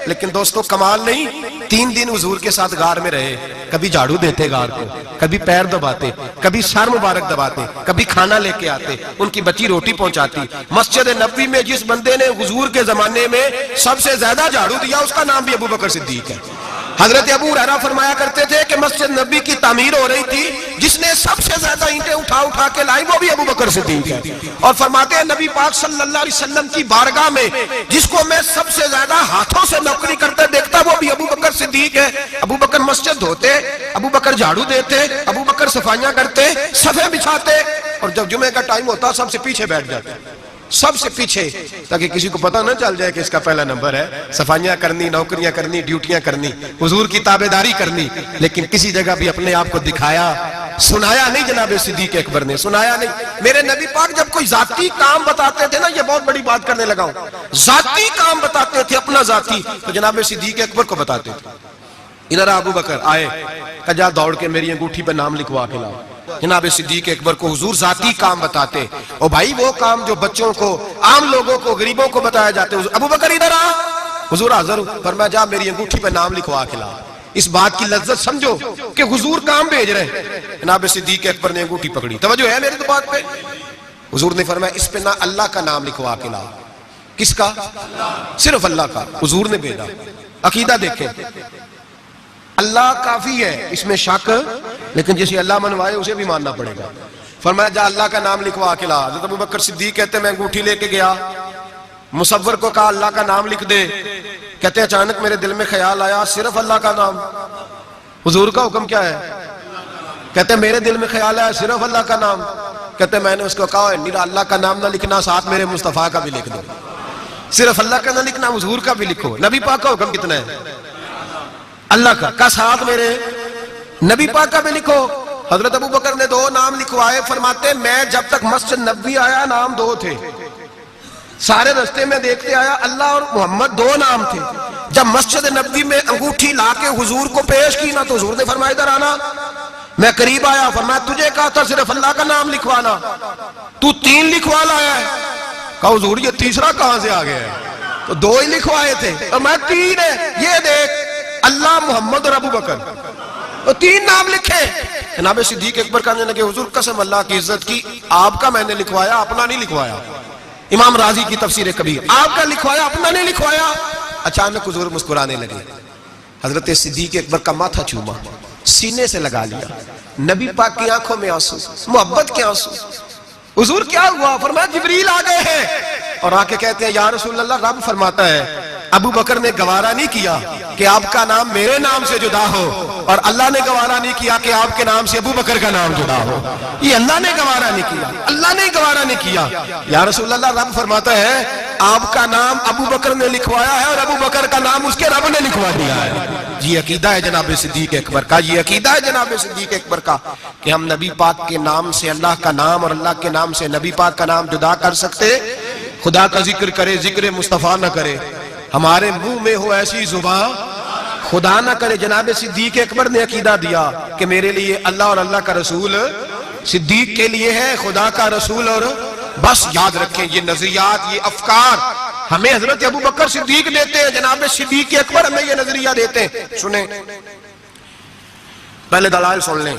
لیکن دوستوں کمال نہیں، 3 دن حضور کے ساتھ غار میں رہے، کبھی جھاڑو دیتے غار کو، کبھی پیر دباتے، کبھی سر مبارک دباتے، کبھی کھانا لے کے آتے، ان کی بچی روٹی پہنچاتی۔ مسجد نبوی میں جس بندے نے حضور کے زمانے میں سب سے زیادہ جھاڑو دیا اس کا نام بھی ابو بکر صدیق ہے۔ حضرت ابو ہریرہ فرمایا کرتے تھے کہ مسجد نبی کی تعمیر ہو رہی تھی، جس نے سب سے زیادہ اینٹیں اٹھا اٹھا کے لائی وہ بھی ابو بکر صدیق ہے، اور فرماتے ہیں نبی پاک صلی اللہ علیہ وسلم کی بارگاہ میں جس کو میں سب سے زیادہ ہاتھوں سے نوکری کرتے دیکھتا وہ بھی ابو بکر صدیق ہے۔ ابو بکر مسجد دھوتے، ابو بکر جھاڑو دیتے، ابو بکر صفائیاں کرتے، صفیں بچھاتے، اور جب جمعے کا ٹائم ہوتا سب سے پیچھے بیٹھ جاتے، سب سے پیچھے، تاکہ کسی کو پتہ نہ چل جائے کہ اس کا پہلا نمبر ہے، صفائیاں کرنی، نوکریاں کرنی، ڈیوٹیاں کرنی، حضور کی تابعداری کرنی، لیکن کسی جگہ بھی اپنے آپ کو دکھایا، سنایا نہیں۔ جناب صدیق اکبر نے سنایا نہیں۔ میرے نبی پاک جب کوئی ذاتی کام بتاتے تھے نا، یہ بہت بڑی بات کرنے لگا ہوں، ذاتی کام بتاتے تھے اپنا ذاتی، تو جناب صدیق اکبر کو بتاتے تھے۔ ادھر ابو بکر آئے، کجا دوڑ کے میری انگوٹھی پہ نام لکھوا کے لاؤ۔ جناب صدیق اکبر کو حضور ذاتی کام بتاتے، اور بھائی وہ کام جو بچوں کو، عام لوگوں کو، غریبوں کو بتایا جاتے، ابو بکر ادھر آ، حضور حاضر ہوں، فرمایا جا میری انگوٹھی پہ نام لکھوا کے لا۔ اس بات کی لذت سمجھو کہ حضور کام بھیج رہے ہیں۔ جناب صدیق اکبر نے انگوٹھی پکڑی، توجہ ہے میری تو بات پہ؟ حضور نے فرمایا اس پہ نہ اللہ کا نام لکھوا کے لا۔ کس کا؟ صرف اللہ کا۔ حضور نے بھیجا۔ عقیدہ دیکھیں، اللہ کافی ہے، اس میں شک، لیکن جسے اللہ منوائے اسے بھی ماننا پڑے گا۔ فرمایا جا اللہ کا نام لکھوا کے لا۔ حضرت ابو بکر صدیق کہتے ہیں میں انگوٹھی لے کے گیا، مصور کو کہا اللہ کا نام لکھ دے، کہتے ہیں اچانک میرے دل میں خیال آیا صرف اللہ کا نام۔ حضور کا حکم کیا ہے؟ کہتے ہیں میرے دل میں خیال آیا صرف اللہ کا نام۔ کہتے ہیں میں نے اس کو کہا نیرا اللہ کا نام نہ لکھنا، ساتھ میرے مصطفیٰ کا بھی لکھ دو، صرف اللہ کا نہ لکھنا، حضور کا بھی لکھو۔ نبی پاک کا حکم کتنا ہے؟ اللہ کا ساتھ میرے نبی پاک کا بھی لکھو۔ حضرت ابو بکر نے 2 نام لکھوائے، فرماتے میں جب تک مسجد نبوی آیا نام 2 تھے، سارے رستے میں دیکھتے آیا اللہ اور محمد 2 نام تھے۔ جب مسجد نبوی میں انگوٹھی لا کے حضور کو پیش کی نا تو حضور نے فرمایا ادھر آنا۔ میں قریب آیا، فرمایا تجھے کہا تھا صرف اللہ کا نام لکھوانا، تو 3 لکھوا لایا ہے۔ کہا حضور یہ تیسرا کہاں سے آ گیا ہے؟ تو 2 ہی لکھوائے تھے، اور میں 3 ہے، یہ دیکھ اللہ، محمد اور ابو بکر، تو 3 نام لکھے۔ جناب صدیق اکبر کہنے لگے حضور قسم اللہ کی عزت کی، آپ کا میں نے لکھوایا، اپنا نہیں لکھوایا۔ امام راضی کی تفسیر کبیر، آپ کا لکھوایا اپنا نہیں لکھوایا۔ اچانک حضور مسکرانے لگے، حضرت صدیق اکبر کا ماتھا چوما، سینے سے لگا لیا، نبی پاک کی آنکھوں میں آنسو، محبت کے آنسو۔ حضور کیا ہوا؟ فرمایا جبریل آ گئے ہیں، اور آ کے کہتے ہیں یا رسول اللہ رب فرماتا ہے ابو بکر نے گوارا نہیں کیا کہ آپ کا نام میرے نام سے جدا ہو، اور اللہ نے گوارا نہیں کیا کہ آپ کے نام سے ابو بکر کا نام جدا ہو۔ یہ اللہ نے گوارا نہیں کیا، اللہ نے گوارا نہیں کیا۔ یا رسول اللہ رب فرماتا ہے آپ کا نام ابو بکر نے لکھوایا ہے، اور ابو بکر کا نام اس کے رب نے لکھوا دیا ہے۔ یہ عقیدہ ہے جناب صدیق اکبر کا، یہ عقیدہ ہے جناب صدیق اکبر کا کہ ہم نبی پاک کے نام سے اللہ کا نام اور اللہ کے نام سے نبی پاک کا نام جدا کر سکتے؟ خدا کا ذکر کرے، ذکر مصطفیٰ نہ کرے، ہمارے منہ میں ہو ایسی زبان خدا نہ کرے۔ جناب صدیق اکبر نے عقیدہ دیا کہ میرے لیے اللہ اور اللہ کا رسول، صدیق کے لیے ہے خدا کا رسول، اور بس یاد رکھیں یہ نظریات، یہ افکار ہمیں حضرت ابو بکر صدیق دیتے ہیں، جناب صدیق اکبر ہمیں یہ نظریہ دیتے ہیں۔ سنیں پہلے دلائل سن لیں،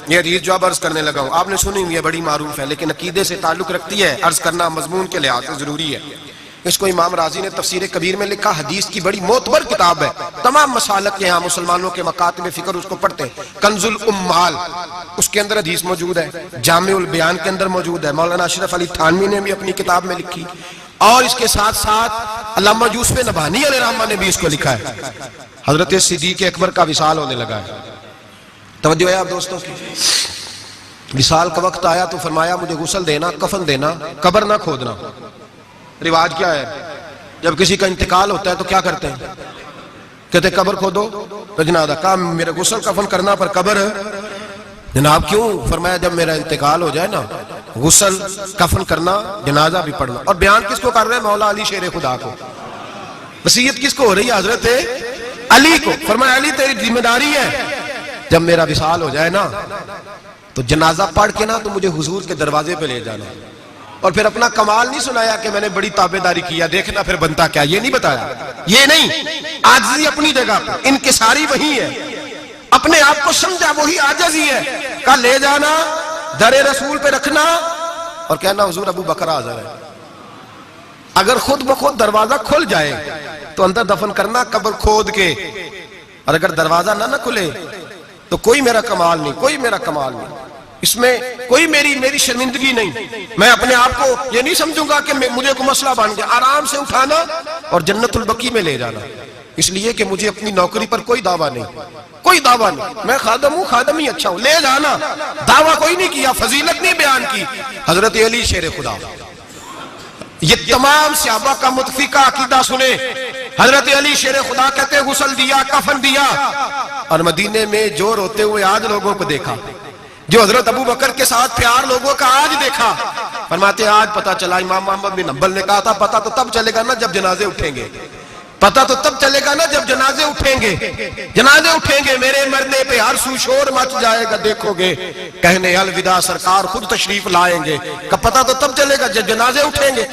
یہ حدیث جو اب عرض کرنے لگا ہوں آپ نے سنی ہوئی ہے، بڑی معروف ہے، لیکن عقیدے سے تعلق رکھتی ہے، عرض کرنا مضمون کے لحاظ سے ضروری ہے۔ اس کو امام رازی نے تفسیر کبیر میں لکھا، حدیث کی بڑی معتبر کتاب ہے، تمام مسالک کے یہاں مسلمانوں کے مکاتب فکر اس کو پڑھتے ہیں۔ کنز الامال اس کے اندر حدیث موجود ہے، جامع البیان کے اندر موجود ہے، مولانا اشرف علی تھانوی نے بھی اپنی کتاب میں لکھی، اور اس کے ساتھ ساتھ علامہ یوسف نبہانی علیہ الرحمہ نے بھی اس کو لکھا ہے۔ حضرت صدیق اکبر کا وصال ہونے لگا ہے، توجہ ہے آپ دوستوں کی۔ وصال کا وقت آیا تو فرمایا مجھے غسل دینا، کفن دینا، قبر نہ کھودنا۔ رواج کیا ہے، جب کسی کا انتقال ہوتا ہے تو کیا کرتے ہیں؟ کہتے ہیں قبر کھودو تو جنازہ، کہا میرے غسل کفن کرنا پر قبر، جناب کیوں؟ فرمایا جب میرا انتقال ہو جائے نا، غسل کفن کرنا، جنازہ بھی پڑھنا۔ اور بیان کس کو کر رہے ہیں؟ مولا علی شیر خدا کو۔ وصیت کس کو ہو رہی ہے؟ حضرت علی کو۔ فرمایا علی تیری ذمہ داری ہے، جب میرا وصال ہو جائے نا تو جنازہ پڑھ کے نا تو مجھے حضور کے دروازے پہ لے جانا۔ اور پھر اپنا کمال نہیں سنایا کہ میں نے بڑی تابعداری کیا، دیکھنا پھر بنتا کیا، یہ نہیں بتایا، یہ نہیں۔ عاجزی اپنی جگہ پہ، انکساری وہی ہے، اپنے آپ کو سمجھا وہی عاجزی ہے۔ کہا لے جانا، در رسول پہ رکھنا، اور کہنا حضور ابو بکر حاضر ہے۔ اگر خود بخود دروازہ کھل جائے تو اندر دفن کرنا قبر کھود کے، اور اگر دروازہ نہ کھلے تو کوئی میرا کمال نہیں، کوئی میرا کمال نہیں، اس میں کوئی میری شرمندگی نہیں۔ میں اپنے آپ کو یہ نہیں سمجھوں گا کہ مجھے کوئی مسئلہ بن گیا، آرام سے اٹھانا اور جنت البقیع میں لے جانا، اس لیے کہ مجھے اپنی نوکری پر کوئی دعویٰ نہیں، کوئی دعویٰ نہیں، میں خادم ہوں، خادم ہی اچھا ہوں، لے جانا، دعویٰ کوئی نہیں کیا، فضیلت نہیں بیان کی۔ حضرت علی شیر خدا، یہ تمام صحابہ کا متفقہ عقیدہ سنے۔ حضرت علی شیر خدا کہتے ہیں غسل دیا، کفن دیا، اور مدینے میں جو روتے ہوئے آج لوگوں کو دیکھا، جو حضرت ابو بکر کے ساتھ پیار لوگوں کا آج دیکھا، فرماتے ہیں آج پتا چلا، امام محمد بن حنبل نے کہا تھا پتا تو تب چلے گا نا جب جنازے اٹھیں گے، پتا تو تب چلے گا نا جب جنازے اٹھیں گے، جنازے اٹھیں گے، میرے مرنے پہ ہر سو شور مچ جائے گا، دیکھو گے کہنے الوداع سرکار خود تشریف لائیں گے، کہ پتا تو تب چلے گا جب جنازے اٹھیں گے۔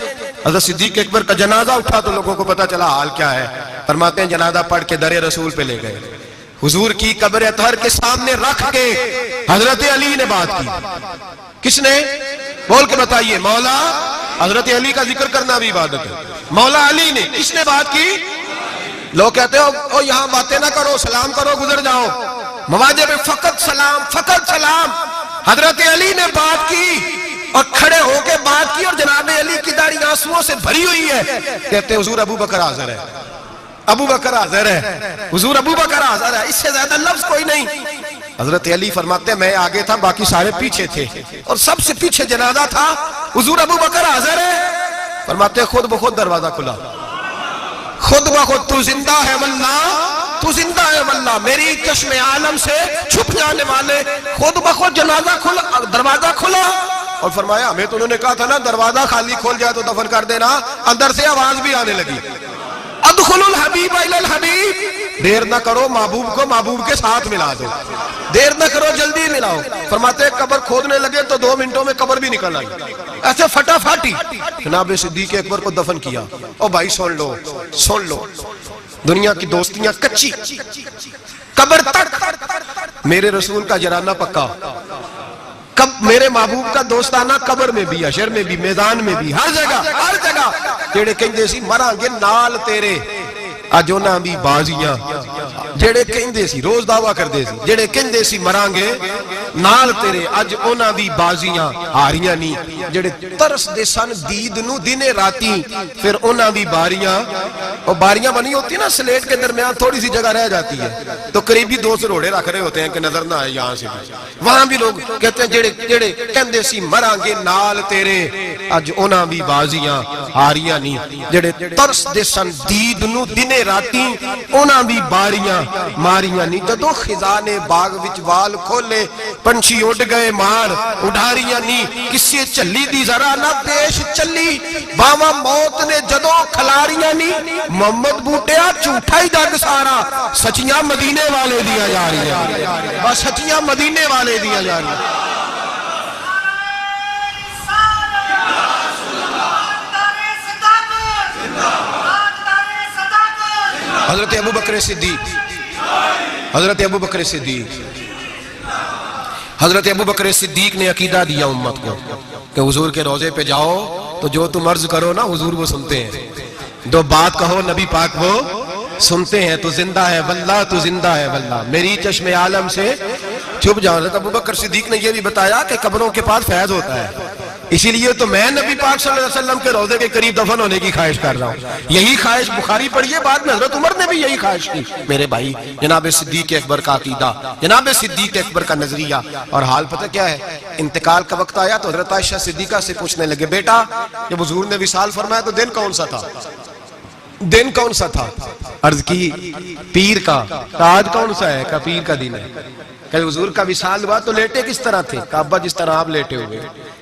حضرت صدیق اکبر کا جنازہ اٹھا تو لوگوں کو پتا چلا حال کیا ہے، فرماتے ہیں جنازہ پڑھ کے در رسول پہ لے گئے، حضور کی قبر اطہر کے سامنے رکھ کے حضرت علی نے بات کی۔ کس نے؟ بول کے بتائیے، مولا۔ حضرت علی کا ذکر کرنا بھی عبادت ہے، مولا علی نے۔ کس نے بات کی؟ لوگ کہتے ہو یہاں باتیں نہ کرو، سلام کرو، گزر جاؤ، مواجہ پہ فقط سلام، فقط سلام۔ حضرت علی نے بات کی اور کھڑے ہو کے بات کی، اور جناب علی کی داڑھی آنسوؤں سے بھری ہوئی ہے، کہتے ہیں حضور ابو بکر حاضر ہے، ابو بکر حاضر ہے، حضور ابو بکر حاضر ہے، اس سے زیادہ لفظ کوئی نہیں۔ حضرت علی فرماتے ہیں میں آگے تھا، باقی سارے پیچھے تھے، اور سب سے پیچھے جنازہ تھا، حضور ابو بکر حاضر ہے۔ فرماتے ہیں خود بخود دروازہ کھلا، خود بخود، تو زندہ ہے واللہ، تو زندہ ہے واللہ، میری چشم عالم سے چھپ جانے والے، خود بخود جنازہ کھلا، دروازہ کھلا، اور فرمایا ہمیں تو انہوں نے کہا تھا نا دروازہ خالی کھول جائے تو دفن کر دینا، اندر سے آواز بھی آنے لگی، ادخل الحبیب الی الحبیب، دیر نہ کرو، محبوب کو محبوب کے ساتھ ملا دو، دیر نہ کرو، جلدی ملاؤ۔ فرماتے ہیں قبر کھودنے لگے تو 2 منٹوں میں قبر بھی نکل آئی، ایسے فٹا فاٹی۔ جناب صدیق اکبر کو دفن کیا۔ او بھائی سن لو، سن لو، دنیا کی دوستیاں کچی، قبر تک میرے رسول کا جرانہ پکا، میرے محبوب کا دوستانہ قبر میں بھی، حشر میں بھی، میدان میں بھی، ہر جگہ، ہر جگہ۔ جڑے کہندے سی مراں گے نال تیرے، اج انہاں دی بازیاں، جڑے کہندے سی روز دعویٰ کردے سی، جڑے کہندے سی مراں گے نال تیرے، اج انہاں دی بازیاں ہاریاں نہیں، جڑے ترس دے سن دید نو دنے راتی، پھر انہاں دی باریاں، اور باریاں بنی ہوتی نا سلیٹ کے درمیان تھوڑی سی جگہ رہ جاتی ہے، تو قریبی 2 روڑے رکھ رہے ہوتے ہیں کہ نظر نہ آئے یہاں سے بھی، وہاں بھی لوگ کہتے ہیں جڑے کہندے سی مراں گے نال تیرے، اج انہاں دی بازیاں ہاریاں نہیں، جڑے ترس دے سن دید نو دنے راتی، انہاں دی باریاں ماریاں نہیں۔ جدوں خزانے باغ وچ وال کھولے، پنچھی اڑ گئے مار اڈاریاں نہیں، کسے چلی دی ذرا نہ پیش چلی، باواں موت نے جدوں کھلاریاں نہیں، محمد بوٹیا جھوٹا ہی جگ سارا، سچیاں مدینے والے دیا جا رہی ہیں، بس سچیاں مدینے والے دیا جا رہی ہیں۔ حضرت ابو بکر صدیق، حضرت ابو بکر صدیق، حضرت ابو بکر صدیق نے عقیدہ دیا امت کو کہ حضور کے روضے پہ جاؤ تو جو تم عرض کرو نا حضور وہ سنتے ہیں۔ دو بات کہو نبی پاک وہ سنتے ہیں، تو زندہ ہے واللہ، تو زندہ ہے واللہ، میری چشم عالم سے چھپ جاؤ۔ حضرت ابوبکر صدیق نے یہ بھی بتایا کہ قبروں کے پاس فیض ہوتا ہے، اسی لیے تو میں نبی پاک صلی اللہ علیہ وسلم کے روضے کے قریب دفن ہونے کی خواہش کر رہا ہوں۔ یہی خواہش بخاری پڑھیے، بعد میں حضرت عمر نے بھی یہی خواہش کی۔ میرے بھائی، جناب صدیق اکبر کا عقیدہ، جناب صدیق اکبر کا نظریہ، اور حال پتہ کیا ہے؟ انتقال کا وقت آیا تو حضرت عائشہ صدیقہ سے پوچھنے لگے، بیٹا جب حضور نے وصال فرمایا تو دن کون سا تھا؟ دن کون سا تھا؟ عرض کی پیر کا۔ آج کون سا ہے؟ کہ پیر کا دن ہے۔ کہ حضور کا وصال ہوا تو لیٹے کس طرح تھے؟ کہ ابا جس طرح آپ لیٹے ہوئے۔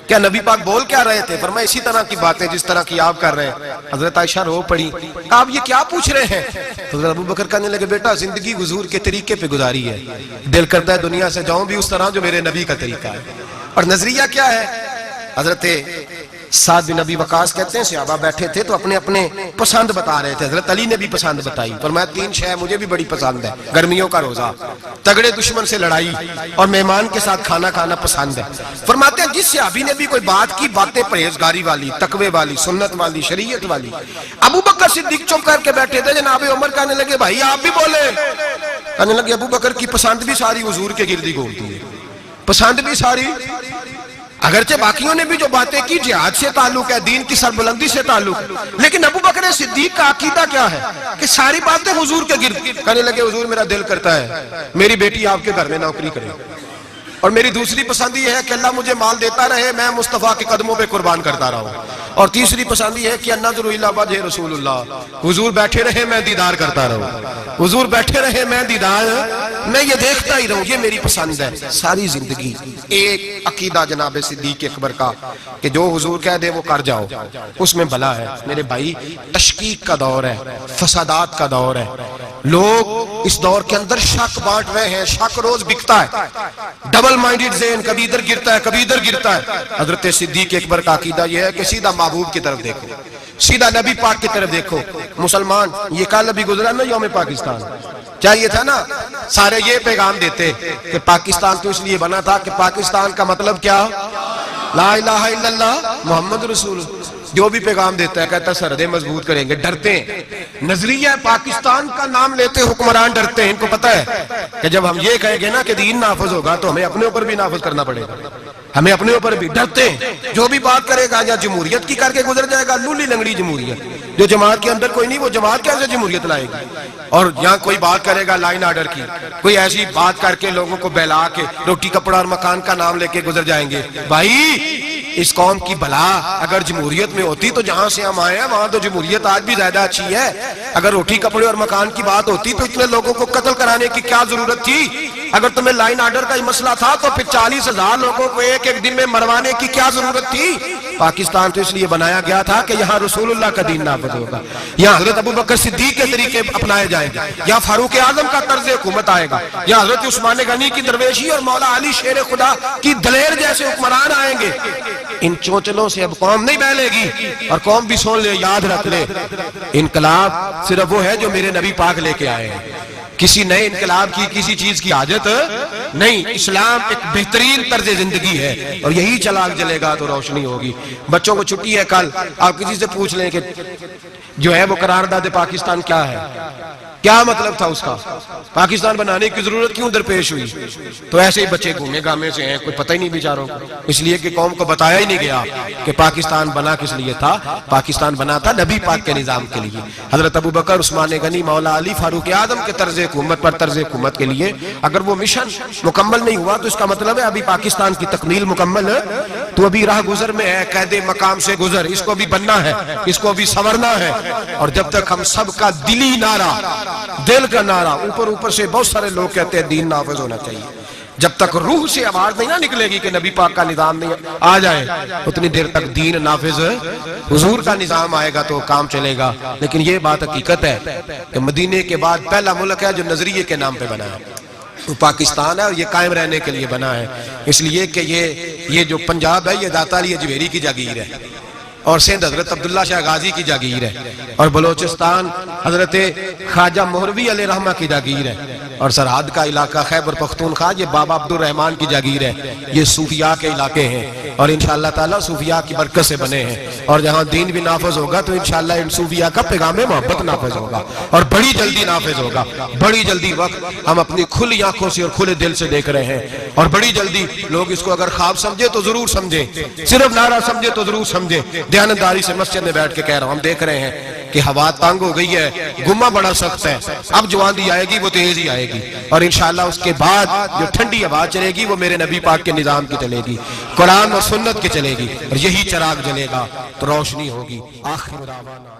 کیا نبی پاک بول کیا رہے تھے؟ فرمایا اسی طرح کی باتیں جس طرح کی آپ کر رہے ہیں۔ حضرت عائشہ رو پڑی، آپ یہ کیا پوچھ رہے ہیں؟ تو حضرت ابوبکر کہنے لگے، بیٹا زندگی حضور کے طریقے پہ گزاری ہے، دل کرتا ہے دنیا سے جاؤں بھی اس طرح جو میرے نبی کا طریقہ ہے۔ اور نظریہ کیا ہے؟ حضرت سعد بن ابی وقاص کہتے ہیں صحابہ بیٹھے تھے تو اپنے اپنے پسند بتا رہے تھے، حضرت علی نے بھی پسند بتائی، فرمایا 3 شے مجھے بھی بڑی پسند ہے، گرمیوں کا روزہ، تگڑے دشمن سے لڑائی، اور مہمان کے ساتھ کھانا کھانا پسند ہے۔ فرماتے ہیں جس صحابی نے بھی کوئی بات کی، باتیں پرہیزگاری والی، تقوی والی، سنت والی، شریعت والی۔ ابوبکر صدیق چپ کر کے بیٹھے تھے، جناب عمر کہنے لگے بھائی آپ بھی بولے۔ کہنے لگے ابوبکر کی پسند بھی ساری حضور کے گردی گھومتی ہے، پسند بھی ساری، اگرچہ باقیوں نے بھی جو باتیں کی جہاد سے تعلق ہے، دین کی سربلندی سے تعلق ہے، لیکن ابوبکر صدیق کا عقیدہ کیا ہے کہ ساری باتیں حضور کے گرد۔ کہنے لگے حضور میرا دل کرتا ہے میری بیٹی آپ کے گھر میں نوکری کرے، اور میری دوسری پسند یہ ہے کہ اللہ مجھے مال دیتا رہے، میں مصطفیٰ کے قدموں پہ قربان کرتا رہا ہوں، اور تیسری پسند یہ ہے کہ النظر الی وجہ رسول اللہ، حضور بیٹھے رہے میں دیدار کرتا رہوں، حضور بیٹھے رہے میں دیدار، میں یہ دیکھتا ہی رہوں، یہ میری پسند ہے۔ ساری زندگی ایک عقیدہ جناب صدیق اکبر کا کہ جو حضور کہہ دے وہ کر جاؤ، اس میں بلا ہے۔ میرے بھائی تشکیک کا دور ہے، فسادات کا دور ہے، لوگ اس دور کے اندر شک بانٹ رہے ہیں، شک روز بکتا ہے، ڈبل مائنڈڈ ذہن کبھی ادھر گرتا ہے کبھی ادھر گرتا ہے۔ حضرت صدیق اکبر کا عقیدہ یہ ہے کہ سیدھا محبوب کی طرف دیکھو، سیدھا نبی پاک کی طرف دیکھو۔ مسلمان یہ کل ابھی گزرا نا یوم پاکستان، چاہیے تھا نا سارے یہ پیغام دیتے کہ پاکستان تو اس لیے بنا تھا کہ پاکستان کا مطلب کیا؟ لا الہ الا اللہ محمد رسول اللہ۔ جو بھی پیغام دیتا ہے کہتا ہے سرحدیں مضبوط کریں گے، ڈرتے ہیں۔ نظریہ پاکستان کا نام لیتے حکمران ڈرتے ہیں، ان کو پتہ ہے کہ جب ہم یہ کہیں گے نا کہ دین نافذ ہوگا تو ہمیں اپنے اوپر بھی نافذ کرنا پڑے گا، ہمیں اپنے اوپر بھی ڈرتے ہیں۔ جو بھی بات کرے گا یا جمہوریت کی کر کے گزر جائے گا، لولی لنگڑی جمہوریت، جو جماعت کے اندر کوئی نہیں وہ جماعت کیسے جمہوریت لائے گی؟ اور یہاں کوئی بات کرے گا لائن آرڈر کی، کوئی ایسی بات کر کے لوگوں کو بہلا کے روٹی کپڑا اور مکان کا نام لے کے گزر جائیں گے۔ بھائی اس قوم کی بلا اگر جمہوریت میں ہوتی تو جہاں سے ہم آئے ہیں وہاں تو جمہوریت آج بھی زیادہ اچھی ہے۔ اگر روٹی کپڑے اور مکان کی بات ہوتی تو اتنے لوگوں کو قتل کرانے کی کیا ضرورت تھی؟ اگر تمہیں لائن آرڈر کا ہی مسئلہ تھا تو پھر 40,000 لوگوں کو ایک ایک دن میں مروانے کی کیا ضرورت تھی؟ پاکستان تو اس لیے بنایا گیا تھا کہ یہاں رسول اللہ کا دین نافذ ہوگا، یہاں حضرت ابوبکر صدیق کے طریقے اپنائے جائیں گے، یہاں فاروق اعظم کا طرز حکومت آئے گا، یہاں حضرت عثمان غنی کی درویشی اور مولا علی شیر خدا کی دلیر جیسے حکمران آئیں گے۔ ان چونچلوں سے اب قوم نہیں بہلے گی، اور قوم بھی سن لے، یاد رکھ لے، انقلاب صرف وہ ہے جو میرے نبی پاک لے کے آئے ہیں، کسی نئے انقلاب کی کسی چیز کی حاجت نہیں۔ اسلام ایک بہترین طرز زندگی ہے، اور یہی چلا چلے گا تو روشنی ہوگی۔ بچوں کو چھٹی ہے کل، آپ کسی سے پوچھ لیں کہ جو ہے وہ قرارداد پاکستان کیا ہے، کیا مطلب تھا اس کا، پاکستان بنانے کی ضرورت کیوں درپیش ہوئی؟ تو ایسے ہی بچے گھومے گامے سے ہیں، کوئی پتہ ہی نہیں بیچاروں کو، اس لیے کہ قوم کو بتایا ہی نہیں گیا کہ پاکستان بنا کس لیے تھا۔ پاکستان بنا تھا نبی پاک کے نظام کے لیے، حضرت ابوبکر، عثمان غنی، مولا علی، فاروق اعظم کے طرز حکومت پر طرز حکومت کے لیے۔ اگر وہ مشن مکمل نہیں ہوا تو اس کا مطلب ہے ابھی پاکستان کی تکمیل مکمل تو ابھی راہ گزر میں ہے، قید مقام سے گزر، اس کو بھی بننا ہے، اس کو بھی سنورنا ہے۔ اور جب تک ہم سب کا دلی نعرہ، دل کا نعرہ، اوپر سے بہت سارے لوگ کہتے ہیں دین نافذ ہونا چاہیے، جب تک روح سے آواز نہیں نہ نکلے گی کہ نبی پاک کا نظام نہیں آ جائے، اتنی دیر تک دین نافذ، حضور کا نظام آئے گا تو کام چلے گا۔ لیکن یہ بات حقیقت ہے کہ مدینے کے بعد پہلا ملک ہے جو نظریے کے نام پہ بنا ہے، وہ پاکستان ہے، اور یہ قائم رہنے کے لیے بنا ہے، اس لیے کہ یہ جو پنجاب ہے یہ داتا علی اجویری کی جاگیر ہے، اور سندھ حضرت عبداللہ شاہ غازی کی جاگیر ہے، اور بلوچستان حضرت خواجہ مہروی علیہ رحمہ کی جاگیر ہے، اور سرحد کا علاقہ خیبر پختونخوا یہ بابا عبد الرحمان کی جاگیر ہے، یہ صوفیاء کے علاقے ہیں اور انشاءاللہ تعالیٰ صوفیاء کی برکت سے بنے ہیں، اور جہاں دین بھی نافذ ہوگا تو انشاءاللہ ان صوفیاء کا پیغام محبت نافذ ہوگا اور بڑی جلدی نافذ ہوگا، بڑی جلدی وقت ہم اپنی کھلی آنکھوں سے اور کھلے دل سے دیکھ رہے ہیں، اور بڑی جلدی لوگ اس کو اگر خواب سمجھے تو ضرور سمجھیں، صرف نعرہ سمجھے تو ضرور سمجھیں، دیانتداری سے مسجد میں بیٹھ کے کہہ رہا ہوں، ہم دیکھ رہے ہیں کہ ہوا تنگ ہو گئی ہے، گمہ بڑا سخت ہے، اب جو آندھی آئے گی وہ تیز ہی آئے گی، اور انشاءاللہ اس کے بعد جو ٹھنڈی ہوا چلے گی وہ میرے نبی پاک کے نظام کی چلے گی، قرآن اور سنت کی چلے گی، اور یہی چراغ جلے گا تو روشنی ہوگی۔ آخر دعوانا